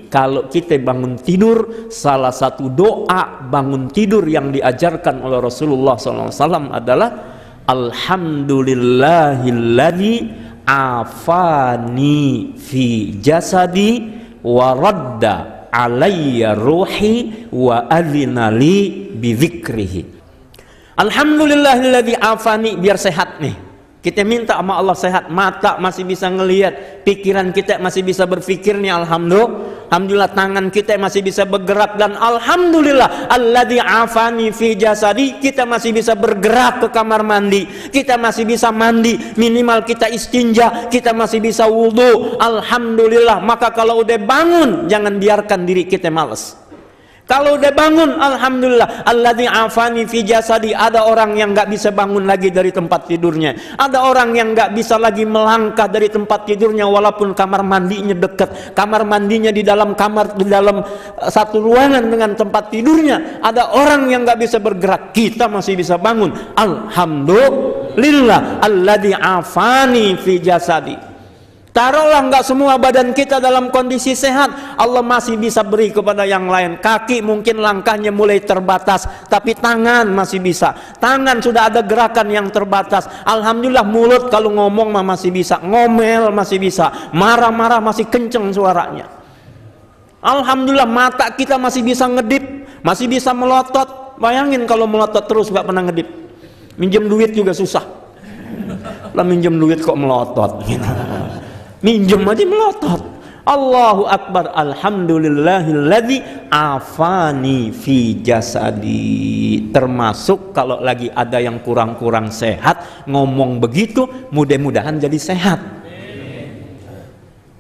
kalau kita bangun tidur, salah satu doa bangun tidur yang diajarkan oleh Rasulullah SAW adalah Alhamdulillahilladzi afani fi jasadi wa radda alayya ruhi wa adhina li bidzikrihi. Alhamdulillahilladzi afani, biar sehat nih. Kita minta sama Allah sehat, mata masih bisa ngelihat, pikiran kita masih bisa berpikir nih, alhamdulillah, tangan kita masih bisa bergerak, dan alhamdulillah alladzi afani fi jasadi, kita masih bisa bergerak ke kamar mandi, kita masih bisa mandi, minimal kita istinja, kita masih bisa wudu, alhamdulillah. Maka kalau udah bangun, jangan biarkan diri kita malas. Kalau udah bangun, alhamdulillah, alladzi afani fi jasadi. Ada orang yang nggak bisa bangun lagi dari tempat tidurnya. Ada orang yang nggak bisa lagi melangkah dari tempat tidurnya walaupun kamar mandinya dekat. Kamar mandinya di dalam satu ruangan dengan tempat tidurnya. Ada orang yang nggak bisa bergerak, kita masih bisa bangun. Alhamdulillah, alladzi afani fi jasadi. Taruhlah nggak semua badan kita dalam kondisi sehat, Allah masih bisa beri kepada yang lain. Kaki mungkin langkahnya mulai terbatas, tapi tangan masih bisa. Tangan sudah ada gerakan yang terbatas. Alhamdulillah, mulut kalau ngomong masih bisa, ngomel masih bisa, marah-marah masih kenceng suaranya. Alhamdulillah, mata kita masih bisa ngedip, masih bisa melotot. Bayangin kalau melotot terus nggak pernah ngedip. Minjem duit juga susah. Lah minjem duit kok melotot gitu. Minjem aja melotot. Allahu Akbar, alhamdulillahilladzi afani fi jasadi. Termasuk kalau lagi ada yang kurang-kurang sehat, ngomong begitu, mudah-mudahan jadi sehat.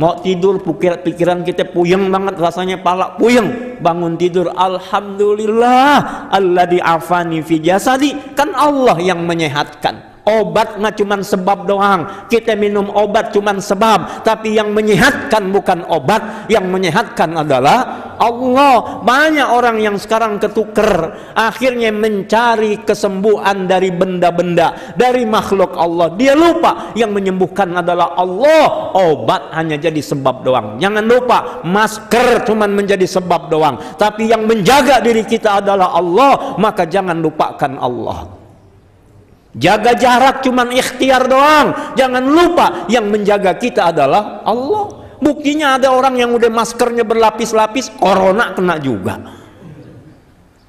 Mau tidur, pikiran kita puyeng banget, rasanya pala puyeng, bangun tidur, alhamdulillah alladzi afani fi jasadi. Kan Allah yang menyehatkan. Obat mah cuman sebab doang. Kita minum obat cuman sebab, tapi yang menyehatkan bukan obat, yang menyehatkan adalah Allah. Banyak orang yang sekarang ketuker, akhirnya mencari kesembuhan dari benda-benda, dari makhluk Allah. Dia lupa yang menyembuhkan adalah Allah. Obat hanya jadi sebab doang. Jangan lupa, masker cuman menjadi sebab doang, tapi yang menjaga diri kita adalah Allah. Maka jangan lupakan Allah. Jaga jarak cuman ikhtiar doang. Jangan lupa yang menjaga kita adalah Allah. Buktinya ada orang yang udah maskernya berlapis-lapis, corona kena juga.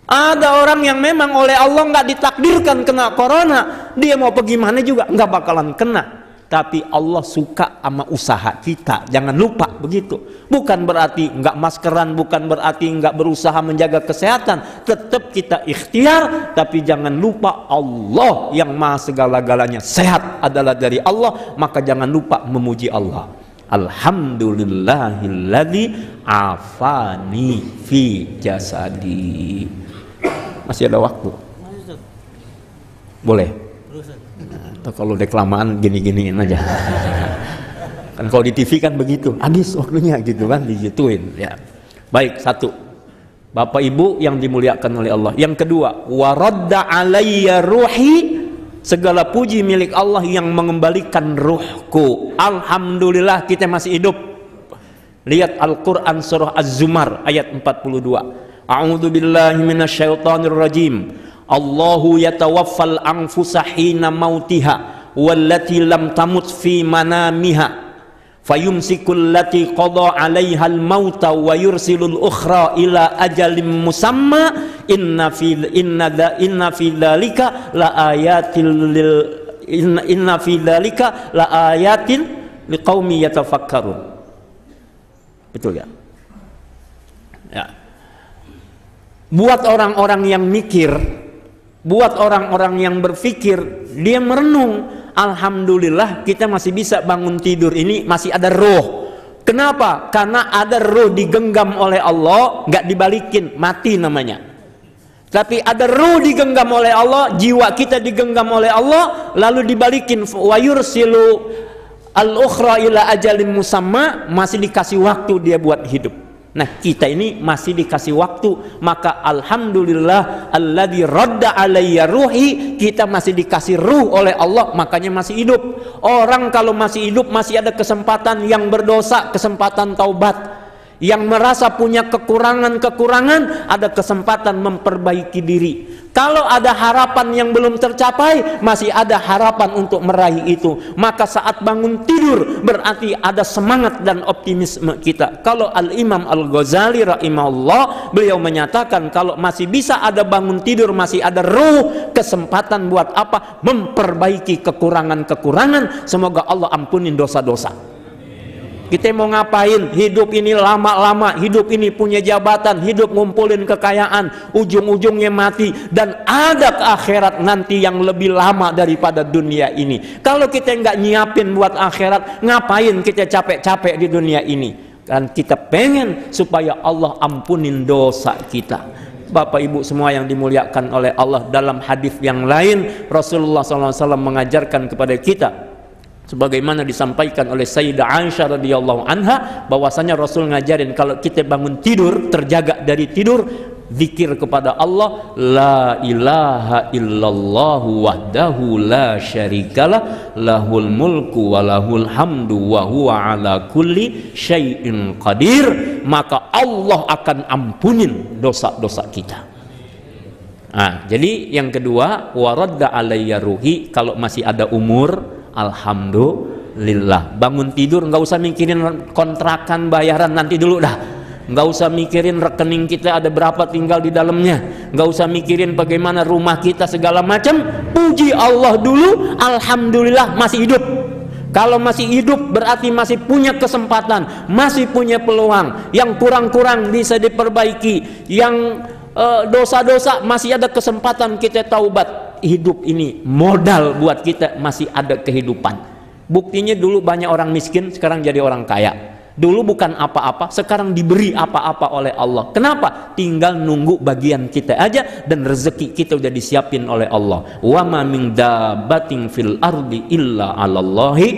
Ada orang yang memang oleh Allah nggak ditakdirkan kena corona, dia mau pergi mana juga nggak bakalan kena. Tapi Allah suka sama usaha kita, jangan lupa begitu. Bukan berarti nggak maskeran, bukan berarti nggak berusaha menjaga kesehatan. Tetap kita ikhtiar, tapi jangan lupa Allah yang maha segala-galanya. Sehat adalah dari Allah, maka jangan lupa memuji Allah. Alhamdulillahilladzi afani fi jasadi. Masih ada waktu? Boleh? Atau kalau udah kelamaan gini-giniin aja. Kan kalau di TV kan begitu, habis waktunya gitu kan, digituin ya. Baik, satu, Bapak Ibu yang dimuliakan oleh Allah. Yang kedua, waradda alayya ruhi, segala puji milik Allah yang mengembalikan ruhku. Alhamdulillah kita masih hidup. Lihat Al-Quran surah Az-Zumar ayat 42. A'udzu billahi minasyaitonir rajim. Allahu yatawaffal anfusa hina mautiha wallati lam tamut fi manamiha fayumsikul lati qada 'alaiha al-mauta wa yursilul ukhra ila ajalin musamma inna fi dzalika la ayatin liqaumi yatafakkarun. Betul ya? Ya. Buat orang-orang yang mikir, buat orang-orang yang berpikir, dia merenung, alhamdulillah kita masih bisa bangun tidur ini, masih ada roh. Kenapa? Karena ada roh digenggam oleh Allah, nggak dibalikin, mati namanya. Tapi ada roh digenggam oleh Allah, jiwa kita digenggam oleh Allah, lalu dibalikin, wa yursilu al-ukhra ila ajalin musamma, masih dikasih waktu dia buat hidup. Nah, kita ini masih dikasih waktu, maka alhamdulillah alladzi radda alayya ruhi, kita masih dikasih ruh oleh Allah, makanya masih hidup. Orang kalau masih hidup masih ada kesempatan yang berdosa, kesempatan taubat. Yang merasa punya kekurangan-kekurangan ada kesempatan memperbaiki diri. Kalau ada harapan yang belum tercapai, masih ada harapan untuk meraih itu. Maka saat bangun tidur berarti ada semangat dan optimisme kita. Kalau Al-Imam Al-Ghazali rahimahullah, beliau menyatakan kalau masih bisa ada bangun tidur, masih ada ruh, kesempatan buat apa? Memperbaiki kekurangan-kekurangan. Semoga Allah ampunin dosa-dosa. Kita mau ngapain? Hidup ini lama-lama, hidup ini punya jabatan, hidup ngumpulin kekayaan, ujung-ujungnya mati, dan ada ke akhirat nanti yang lebih lama daripada dunia ini. Kalau kita nggak nyiapin buat akhirat, ngapain kita capek-capek di dunia ini? Dan kita pengen supaya Allah ampunin dosa kita. Bapak Ibu semua yang dimuliakan oleh Allah, dalam hadis yang lain Rasulullah SAW mengajarkan kepada kita, sebagaimana disampaikan oleh Sayyidah Aisyah radhiyallahu anha, bahwasanya Rasul ngajarin kalau kita bangun tidur, terjaga dari tidur, zikir kepada Allah, la ilaha illallah wahdahu la syarikalah, lahul mulku wa lahul hamdu wa huwa ala kulli syai'in qadir. Maka Allah akan ampunin dosa-dosa kita. Nah, jadi yang kedua, waradda alayya ruhi, kalau masih ada umur, alhamdulillah. Bangun tidur nggak usah mikirin kontrakan, bayaran, nanti dulu dah. Nggak usah mikirin rekening kita ada berapa tinggal di dalamnya. Nggak usah mikirin bagaimana rumah kita segala macam. Puji Allah dulu, alhamdulillah masih hidup. Kalau masih hidup berarti masih punya kesempatan, masih punya peluang. Yang kurang-kurang bisa diperbaiki, yang dosa-dosa masih ada kesempatan kita taubat. Hidup ini modal buat kita, masih ada kehidupan. Buktinya dulu banyak orang miskin, sekarang jadi orang kaya. Dulu bukan apa-apa, sekarang diberi apa-apa oleh Allah. Kenapa? Tinggal nunggu bagian kita aja, dan rezeki kita udah disiapin oleh Allah. Wa ma min dabbatin fil ardi illa 'alallahi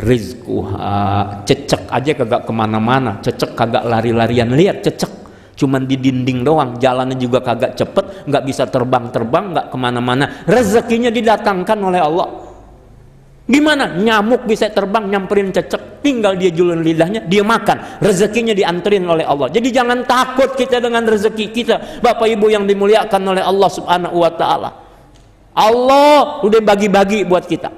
rizquha. Cecek aja kagak kemana-mana, cecek kagak lari-larian, lihat cecek cuman di dinding doang, jalannya juga kagak cepet, nggak bisa terbang-terbang, nggak kemana-mana. Rezekinya didatangkan oleh Allah. Gimana? Nyamuk bisa terbang nyamperin cecek, tinggal dia julun lidahnya, dia makan. Rezekinya dianterin oleh Allah. Jadi jangan takut kita dengan rezeki kita, Bapak Ibu yang dimuliakan oleh Allah Subhanahu wa Ta'ala. Allah udah bagi-bagi buat kita.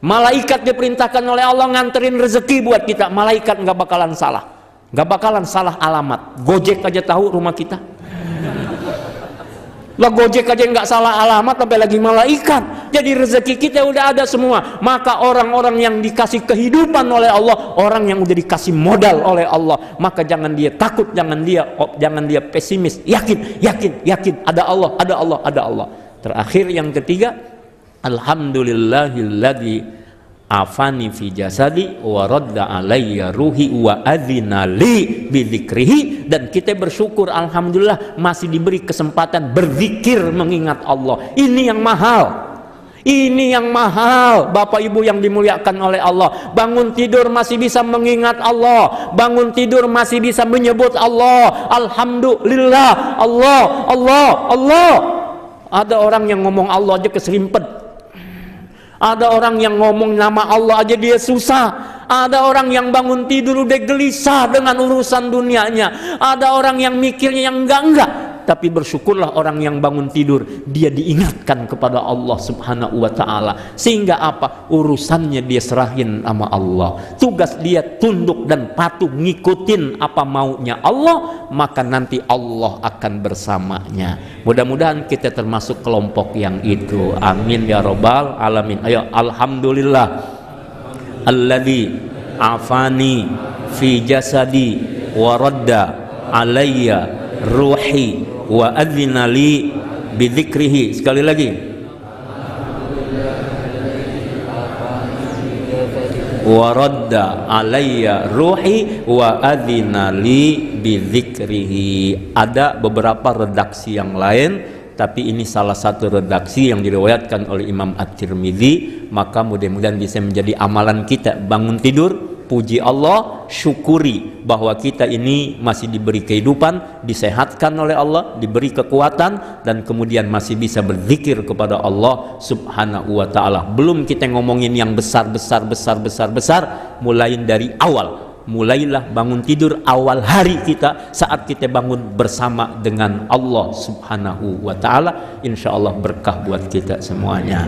Malaikat diperintahkan oleh Allah nganterin rezeki buat kita. Malaikat nggak bakalan salah. Gak bakalan salah alamat. Gojek aja tahu rumah kita. Lah Gojek aja nggak salah alamat, tapi lagi malaikat. Jadi rezeki kita udah ada semua. Maka orang-orang yang dikasih kehidupan oleh Allah, orang yang udah dikasih modal oleh Allah, maka jangan dia takut, jangan dia pesimis. Yakin ada Allah, ada Allah, ada Allah. Terakhir yang ketiga, alhamdulillahilladzi afani fi jasadi wa radda alayya ruhi wa adzina li bidzikrihi. Dan kita bersyukur alhamdulillah masih diberi kesempatan berzikir mengingat Allah. Ini yang mahal. Ini yang mahal, Bapak Ibu yang dimuliakan oleh Allah. Bangun tidur masih bisa mengingat Allah. Bangun tidur masih bisa menyebut Allah. Alhamdulillah, Allah, Allah, Allah. Ada orang yang ngomong Allah aja keserimpet. Ada orang yang ngomong nama Allah aja dia susah. Ada orang yang bangun tidur udah gelisah dengan urusan dunianya. Ada orang yang mikirnya yang enggak. Tapi bersyukurlah orang yang bangun tidur, dia diingatkan kepada Allah Subhanahu wa Ta'ala. Sehingga apa? Urusannya dia serahin sama Allah. Tugas dia tunduk dan patuh ngikutin apa maunya Allah, maka nanti Allah akan bersamanya. Mudah-mudahan kita termasuk kelompok yang itu. Amin ya rabbal alamin. Ayo, alhamdulillah alladzi afani fi jasadi wa radda alayya ruhi wa adzina li bidzikrihi. Sekali lagi, wa radda alayya ruhi wa adzina li bidzikrihi. Ada beberapa redaksi yang lain, tapi ini salah satu redaksi yang diriwayatkan oleh Imam At-Tirmidzi. Maka mudah-mudahan bisa menjadi amalan kita. Bangun tidur, puji Allah, syukuri bahwa kita ini masih diberi kehidupan, disehatkan oleh Allah, diberi kekuatan, dan kemudian masih bisa berzikir kepada Allah Subhanahu wa Ta'ala. Belum kita ngomongin yang besar, mulai dari awal. mulailah bangun tidur awal hari kita saat kita bangun bersama dengan Allah Subhanahu wa taala. Insyaallah berkah buat kita semuanya.